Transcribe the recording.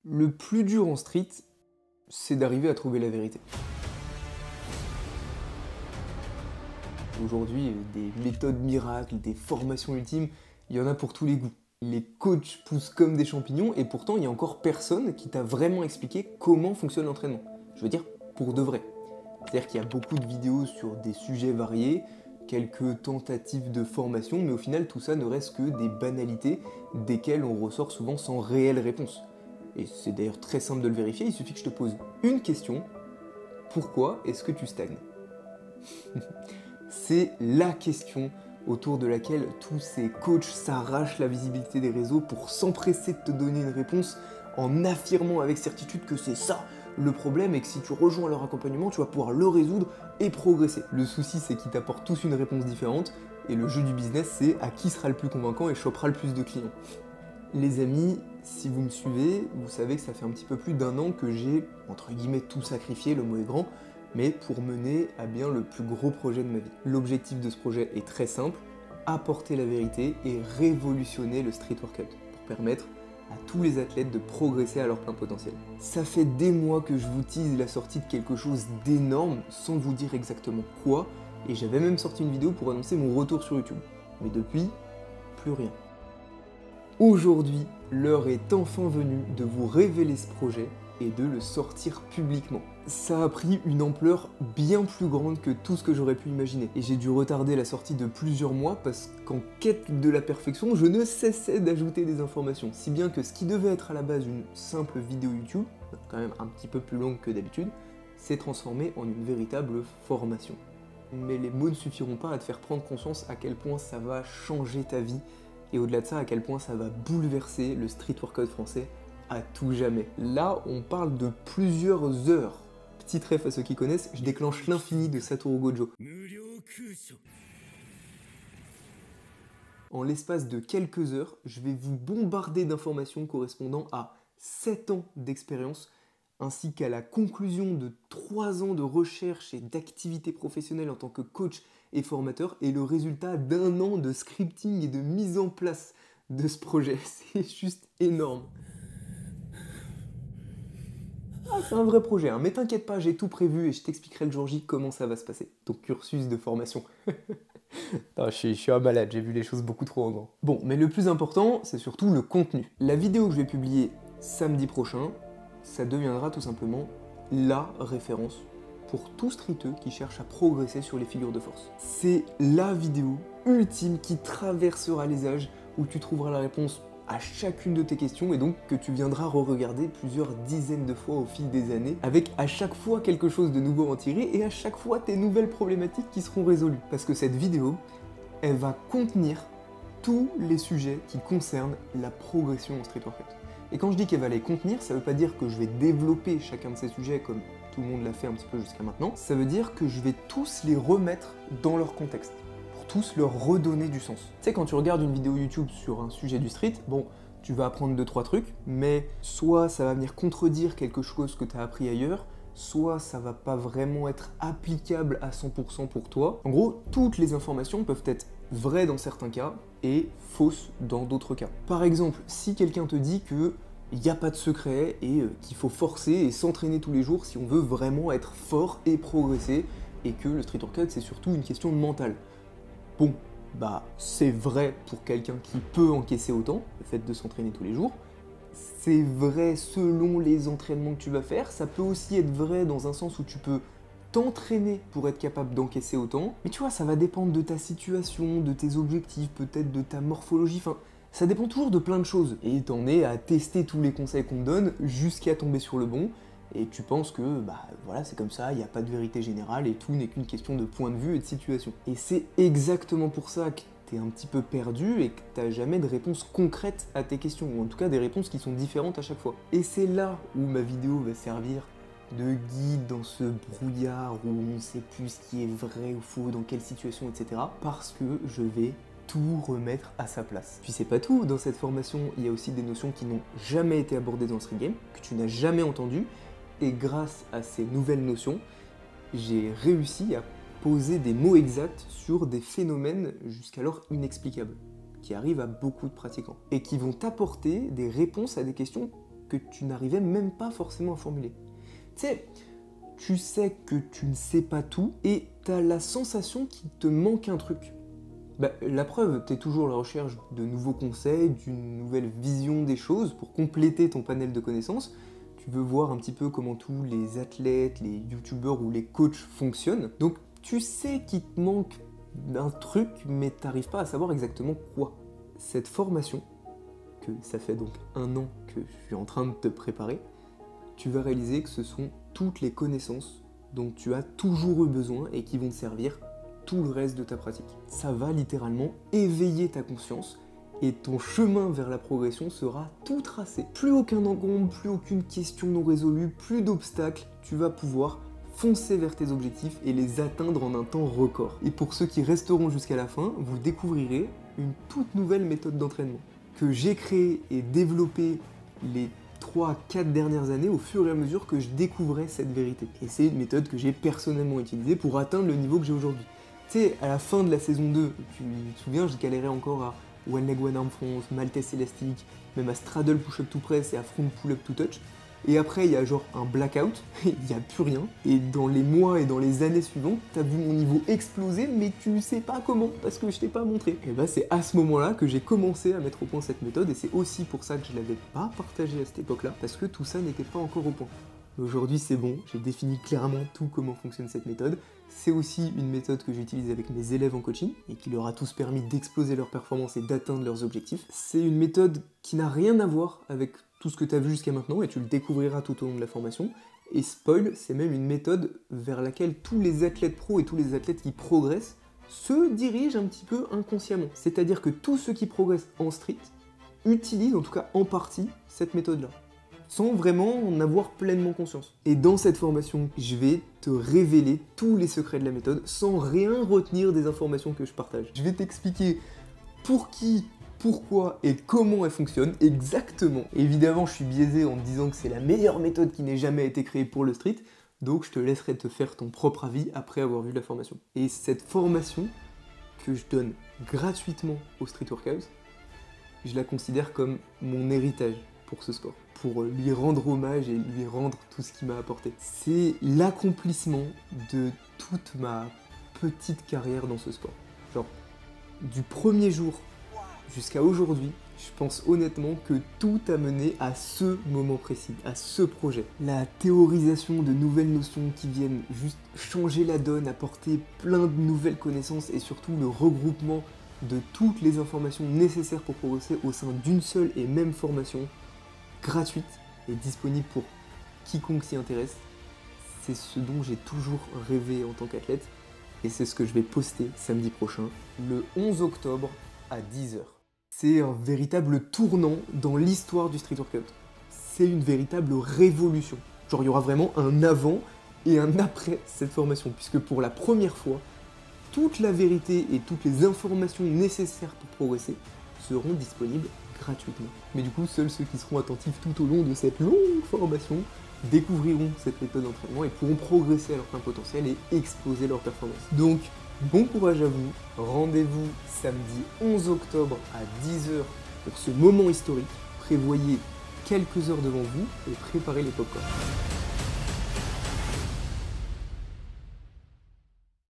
Le plus dur en street, c'est d'arriver à trouver la vérité. Aujourd'hui, des méthodes miracles, des formations ultimes, il y en a pour tous les goûts. Les coachs poussent comme des champignons et pourtant il y a encore personne qui t'a vraiment expliqué comment fonctionne l'entraînement. Je veux dire, pour de vrai. C'est-à-dire qu'il y a beaucoup de vidéos sur des sujets variés, quelques tentatives de formation, mais au final tout ça ne reste que des banalités desquelles on ressort souvent sans réelle réponse. Et c'est d'ailleurs très simple de le vérifier, il suffit que je te pose une question. Pourquoi est-ce que tu stagnes? C'est la question autour de laquelle tous ces coachs s'arrachent la visibilité des réseaux pour s'empresser de te donner une réponse en affirmant avec certitude que c'est ça le problème et que si tu rejoins leur accompagnement, tu vas pouvoir le résoudre et progresser. Le souci, c'est qu'ils t'apportent tous une réponse différente et le jeu du business, c'est à qui sera le plus convaincant et chopera le plus de clients. Les amis, si vous me suivez, vous savez que ça fait un petit peu plus d'un an que j'ai, entre guillemets, tout sacrifié, le mot est grand, mais pour mener à bien le plus gros projet de ma vie. L'objectif de ce projet est très simple, apporter la vérité et révolutionner le street workout pour permettre à tous les athlètes de progresser à leur plein potentiel. Ça fait des mois que je vous tease la sortie de quelque chose d'énorme sans vous dire exactement quoi, et j'avais même sorti une vidéo pour annoncer mon retour sur YouTube. Mais depuis, plus rien. Aujourd'hui, l'heure est enfin venue de vous révéler ce projet et de le sortir publiquement. Ça a pris une ampleur bien plus grande que tout ce que j'aurais pu imaginer. Et j'ai dû retarder la sortie de plusieurs mois parce qu'en quête de la perfection, je ne cessais d'ajouter des informations. Si bien que ce qui devait être à la base une simple vidéo YouTube, quand même un petit peu plus longue que d'habitude, s'est transformé en une véritable formation. Mais les mots ne suffiront pas à te faire prendre conscience à quel point ça va changer ta vie et au-delà de ça, à quel point ça va bouleverser le street workout français à tout jamais. Là, on parle de plusieurs heures. Petit ref à ceux qui connaissent, je déclenche l'infini de Satoru Gojo. En l'espace de quelques heures, je vais vous bombarder d'informations correspondant à 7 ans d'expérience, ainsi qu'à la conclusion de 3 ans de recherche et d'activité professionnelle en tant que coach et formateur, et le résultat d'1 an de scripting et de mise en place de ce projet. C'est juste énorme. Ah, c'est un vrai projet, hein. Mais t'inquiète pas, j'ai tout prévu et je t'expliquerai le jour J comment ça va se passer. Ton cursus de formation. Non, je suis un malade, j'ai vu les choses beaucoup trop en grand. Bon, mais le plus important, c'est surtout le contenu. La vidéo que je vais publier samedi prochain, ça deviendra tout simplement la référence pour tout streeteux qui cherche à progresser sur les figures de force. C'est la vidéo ultime qui traversera les âges, où tu trouveras la réponse à chacune de tes questions et donc que tu viendras re-regarder plusieurs dizaines de fois au fil des années, avec à chaque fois quelque chose de nouveau à en tirer et à chaque fois tes nouvelles problématiques qui seront résolues. Parce que cette vidéo, elle va contenir tous les sujets qui concernent la progression en street workout. Et quand je dis qu'elle va les contenir, ça veut pas dire que je vais développer chacun de ces sujets comme tout le monde l'a fait un petit peu jusqu'à maintenant, ça veut dire que je vais tous les remettre dans leur contexte, pour tous leur redonner du sens. Tu sais, quand tu regardes une vidéo YouTube sur un sujet du street, bon, tu vas apprendre 2-3 trucs, mais soit ça va venir contredire quelque chose que tu as appris ailleurs, soit ça va pas vraiment être applicable à 100% pour toi. En gros, toutes les informations peuvent être vraies dans certains cas et fausses dans d'autres cas. Par exemple, si quelqu'un te dit que il n'y a pas de secret et qu'il faut forcer et s'entraîner tous les jours si on veut vraiment être fort et progresser, et que le street workout c'est surtout une question de mental. Bon, bah c'est vrai pour quelqu'un qui peut encaisser autant, le fait de s'entraîner tous les jours. C'est vrai selon les entraînements que tu vas faire, ça peut aussi être vrai dans un sens où tu peux t'entraîner pour être capable d'encaisser autant, mais tu vois, ça va dépendre de ta situation, de tes objectifs, peut-être de ta morphologie, enfin, ça dépend toujours de plein de choses, et t'en es à tester tous les conseils qu'on te donne jusqu'à tomber sur le bon, et tu penses que, bah voilà, c'est comme ça, il n'y a pas de vérité générale, et tout n'est qu'une question de point de vue et de situation. Et c'est exactement pour ça que t'es un petit peu perdu et que t'as jamais de réponse concrète à tes questions, ou en tout cas des réponses qui sont différentes à chaque fois. Et c'est là où ma vidéo va servir de guide dans ce brouillard où on ne sait plus ce qui est vrai ou faux, dans quelle situation, etc. Parce que je vais tout remettre à sa place. Puis c'est pas tout, dans cette formation, il y a aussi des notions qui n'ont jamais été abordées dans le street game, que tu n'as jamais entendues, et grâce à ces nouvelles notions, j'ai réussi à poser des mots exacts sur des phénomènes jusqu'alors inexplicables, qui arrivent à beaucoup de pratiquants, et qui vont t'apporter des réponses à des questions que tu n'arrivais même pas forcément à formuler. Tu sais que tu ne sais pas tout et tu as la sensation qu'il te manque un truc. La preuve, tu es toujours à la recherche de nouveaux conseils, d'une nouvelle vision des choses pour compléter ton panel de connaissances. Tu veux voir un petit peu comment tous les athlètes, les youtubeurs ou les coachs fonctionnent. Donc tu sais qu'il te manque un truc, mais tu n'arrives pas à savoir exactement quoi. Cette formation, que ça fait donc 1 an que je suis en train de te préparer, tu vas réaliser que ce sont toutes les connaissances dont tu as toujours eu besoin et qui vont te servir tout le reste de ta pratique. Ça va littéralement éveiller ta conscience et ton chemin vers la progression sera tout tracé. Plus aucun encombre, plus aucune question non résolue, plus d'obstacles, tu vas pouvoir foncer vers tes objectifs et les atteindre en un temps record. Et pour ceux qui resteront jusqu'à la fin, vous découvrirez une toute nouvelle méthode d'entraînement que j'ai créée et développée les 3 à 4 dernières années au fur et à mesure que je découvrais cette vérité. Et c'est une méthode que j'ai personnellement utilisée pour atteindre le niveau que j'ai aujourd'hui. Tu sais, à la fin de la saison 2, tu te souviens, je galérais encore à One Leg One Arm France, Maltese élastique, même à Straddle Push-Up to Press et à Front Pull-Up to Touch. Et après, il y a genre un blackout, il n'y a plus rien. Et dans les mois et dans les années suivantes, t'as vu mon niveau exploser, mais tu sais pas comment, parce que je t'ai pas montré. Et c'est à ce moment-là que j'ai commencé à mettre au point cette méthode, et c'est aussi pour ça que je l'avais pas partagée à cette époque-là, parce que tout ça n'était pas encore au point. Aujourd'hui, c'est bon, j'ai défini clairement tout comment fonctionne cette méthode. C'est aussi une méthode que j'utilise avec mes élèves en coaching et qui leur a tous permis d'exploser leurs performances et d'atteindre leurs objectifs. C'est une méthode qui n'a rien à voir avec tout ce que tu as vu jusqu'à maintenant et tu le découvriras tout au long de la formation. Et spoil, c'est même une méthode vers laquelle tous les athlètes pros et tous les athlètes qui progressent se dirigent un petit peu inconsciemment. C'est-à-dire que tous ceux qui progressent en street utilisent, en tout cas en partie, cette méthode-là, sans vraiment en avoir pleinement conscience. Et dans cette formation, je vais te révéler tous les secrets de la méthode sans rien retenir des informations que je partage. Je vais t'expliquer pour qui, pourquoi et comment elle fonctionne exactement. Évidemment, je suis biaisé en te disant que c'est la meilleure méthode qui n'ait jamais été créée pour le street, donc je te laisserai te faire ton propre avis après avoir vu la formation. Et cette formation que je donne gratuitement au Street Workout, je la considère comme mon héritage pour ce sport, pour lui rendre hommage et lui rendre tout ce qu'il m'a apporté. C'est l'accomplissement de toute ma petite carrière dans ce sport. Genre, du premier jour jusqu'à aujourd'hui, je pense honnêtement que tout a mené à ce moment précis, à ce projet. La théorisation de nouvelles notions qui viennent juste changer la donne, apporter plein de nouvelles connaissances et surtout le regroupement de toutes les informations nécessaires pour progresser au sein d'une seule et même formation gratuite et disponible pour quiconque s'y intéresse. C'est ce dont j'ai toujours rêvé en tant qu'athlète et c'est ce que je vais poster samedi prochain, le 11 octobre à 10h. C'est un véritable tournant dans l'histoire du street workout. C'est une véritable révolution. Genre il y aura vraiment un avant et un après cette formation, puisque pour la première fois, toute la vérité et toutes les informations nécessaires pour progresser seront disponibles gratuitement. Mais du coup, seuls ceux qui seront attentifs tout au long de cette longue formation découvriront cette méthode d'entraînement et pourront progresser à leur plein potentiel et exploser leur performance. Donc, bon courage à vous, rendez-vous samedi 11 octobre à 10h pour ce moment historique. Prévoyez quelques heures devant vous et préparez les pop-corns.